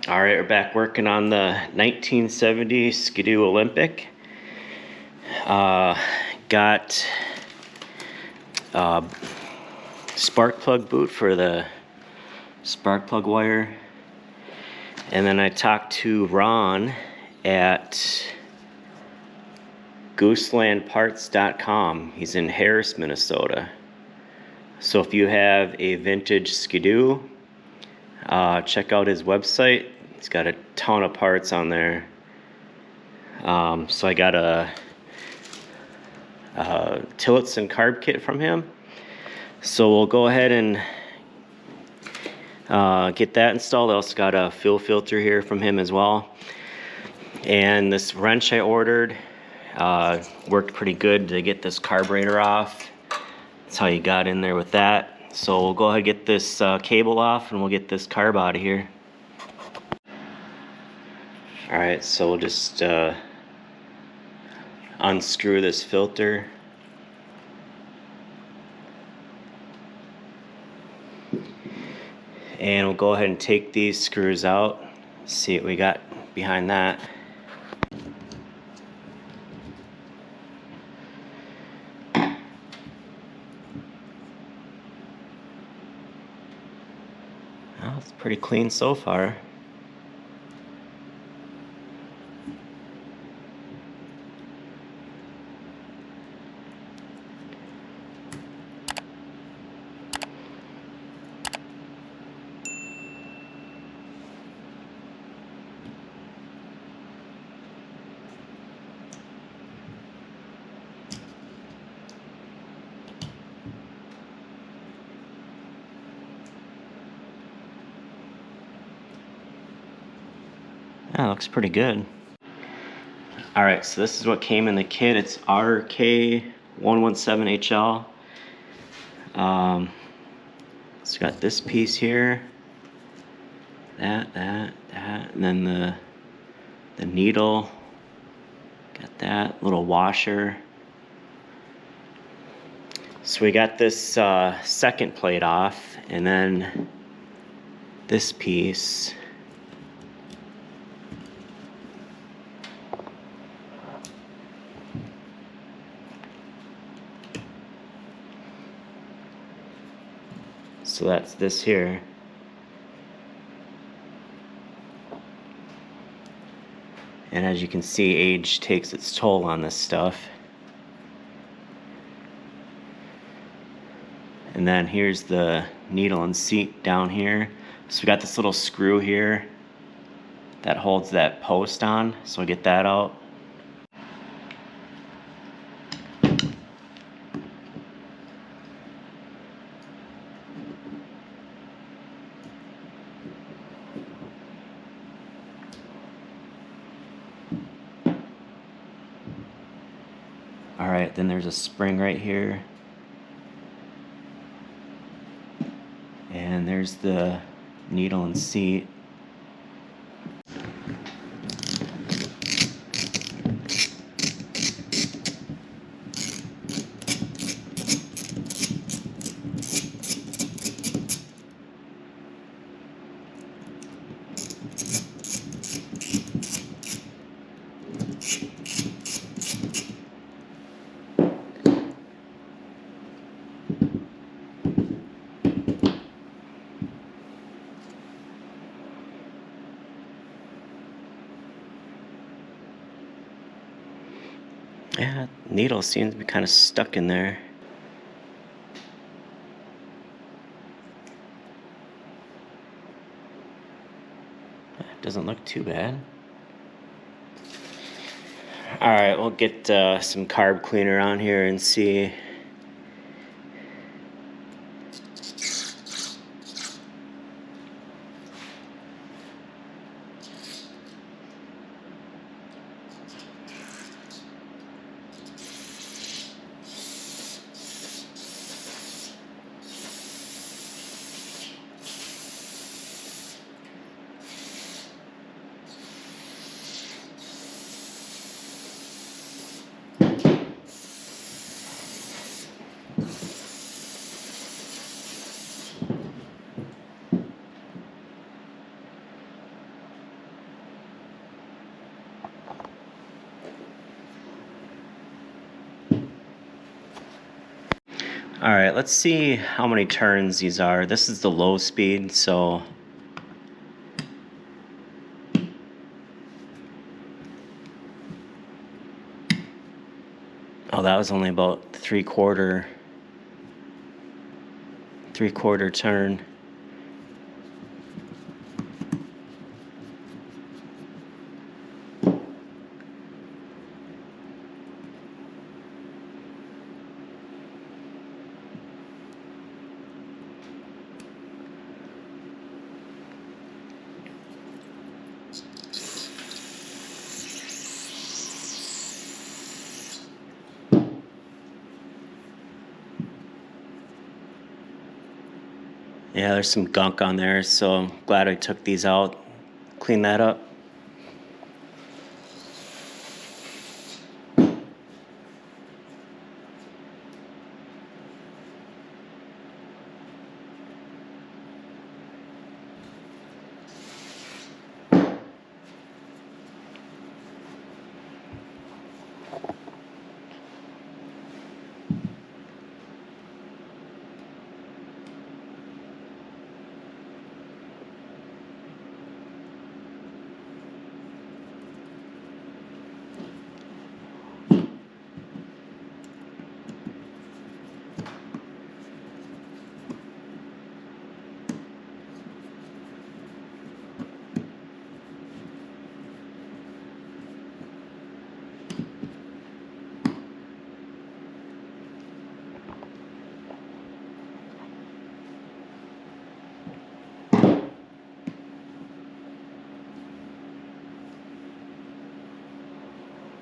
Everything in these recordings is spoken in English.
All right, we're back working on the 1970 Skidoo Olympic. Got spark plug boot for the spark plug wire. And then I talked to Ron at gooselandparts.com. He's in Harris, Minnesota. So if you have a vintage Skidoo, check out his website. He's got a ton of parts on there. So I got a Tillotson carb kit from him. So we'll go ahead and get that installed. I also got a fuel filter here from him as well. And this wrench I ordered worked pretty good to get this carburetor off. That's how you got in there with that. So we'll go ahead and get this cable off and we'll get this carb out of here. Alright, so we'll just unscrew this filter. And we'll go ahead and take these screws out. See what we got behind that. Well, it's pretty clean so far. That looks pretty good. Alright, so this is what came in the kit. It's RK117HL. So got this piece here, that, and then the needle. Got that little washer. So we got this second plate off, and then this piece. So that's this here. And as you can see, age takes its toll on this stuff. And then here's the needle and seat down here. So we got this little screw here that holds that post on. So we'll get that out. Alright, then there's a spring right here. And there's the needle and seat. Yeah, needle seems to be kind of stuck in there. Doesn't look too bad. Alright, we'll get some carb cleaner on here and see. All right, let's see how many turns these are. This is the low speed, so oh, that was only about three-quarter turn. Yeah, there's some gunk on there, so I'm glad I took these out, clean that up.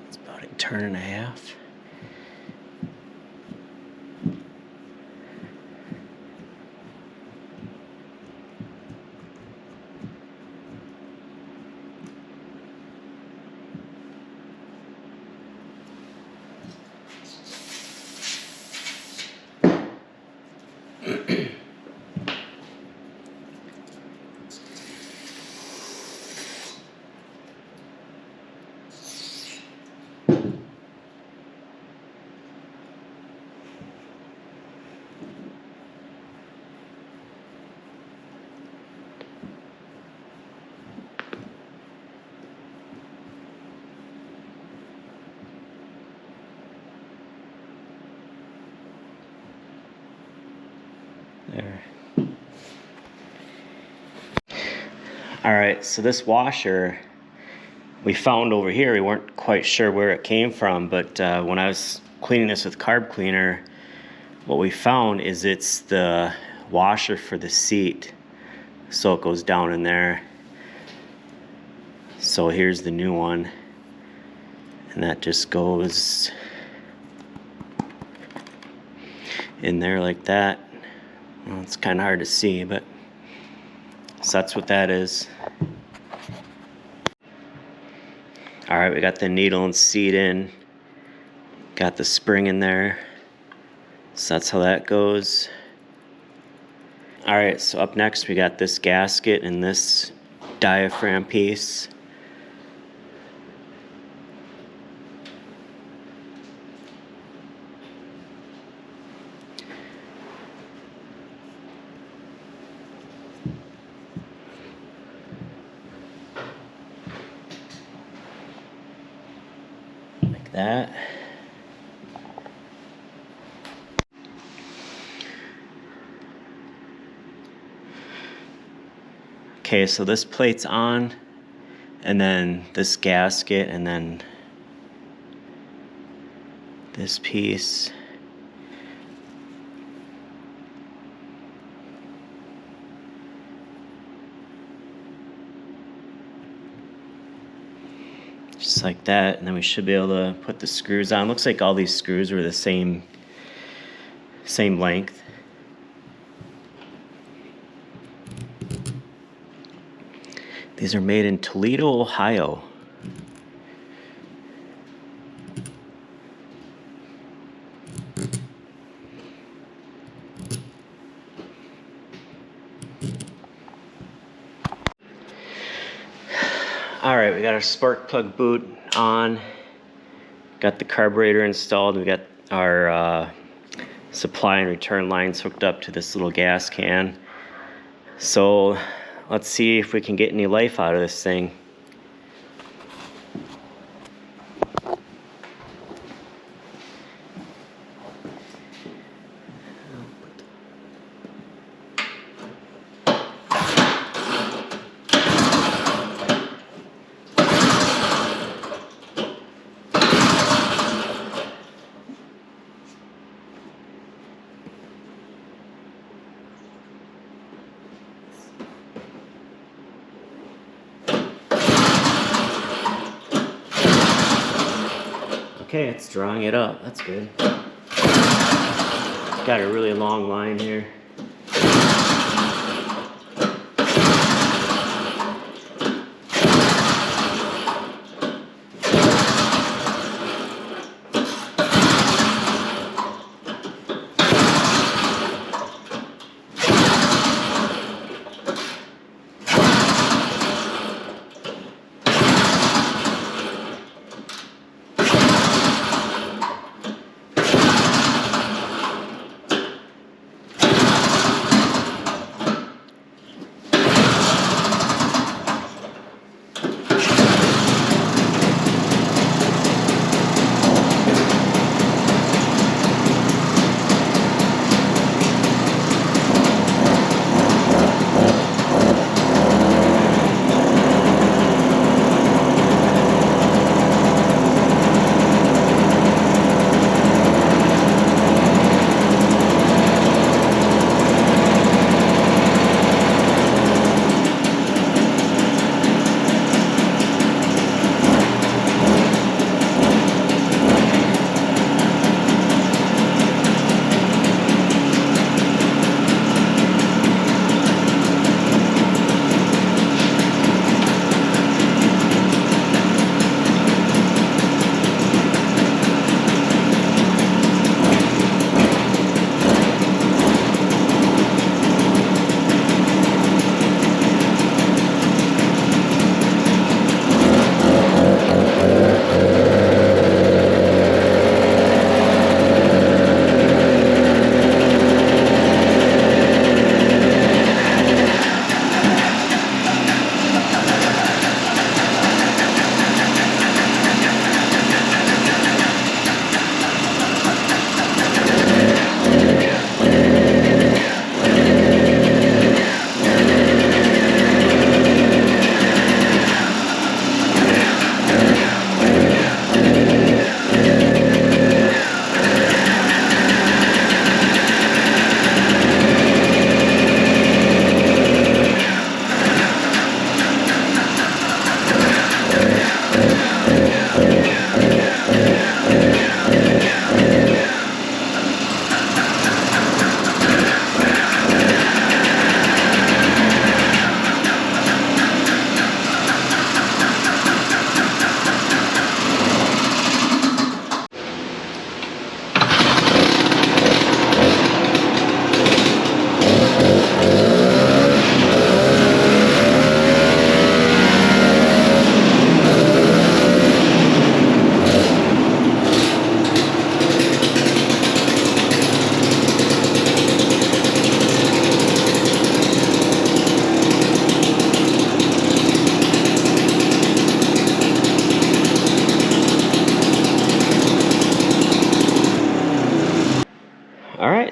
It's about a turn and a half. There. All right, so this washer we found over here, we weren't quite sure where it came from, but when I was cleaning this with carb cleaner, what we found is it's the washer for the seat. So it goes down in there. So here's the new one. And that just goes in there like that. Well, it's kind of hard to see, but so that's what that is. All right, we got the needle and seat in. Got the spring in there. So that's how that goes. All right, so up next we got this gasket and this diaphragm piece. Like that. Okay, so this plate's on, and then this gasket, and then this piece. Just like that, and then we should be able to put the screws on. Looks like all these screws were the same length. These are made in Toledo, Ohio. All right, we got our spark plug boot on. Got the carburetor installed. We got our supply and return lines hooked up to this little gas can. So let's see if we can get any life out of this thing. Okay, it's drawing it up. That's good. Got a really long line here.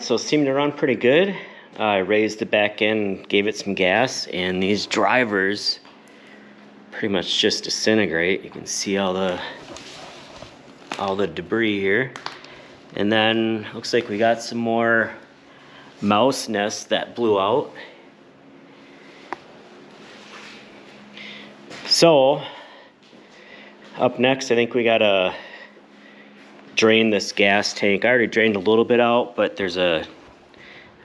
So it seemed to run pretty good. I raised it back in, gave it some gas, and these drivers pretty much just disintegrate. You can see all the debris here. And then looks like we got some more mouse nests that blew out. So up next, I think we gotta drain this gas tank. I already drained a little bit out, but I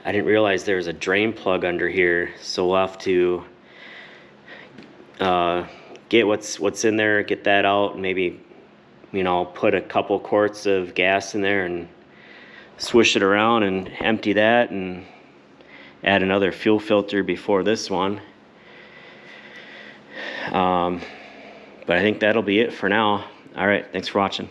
didn't realize there's a drain plug under here, so we'll have to get what's in there, get that out, and maybe, you know, put a couple quarts of gas in there and swish it around and empty that and add another fuel filter before this one. But I think that'll be it for now. All right, thanks for watching.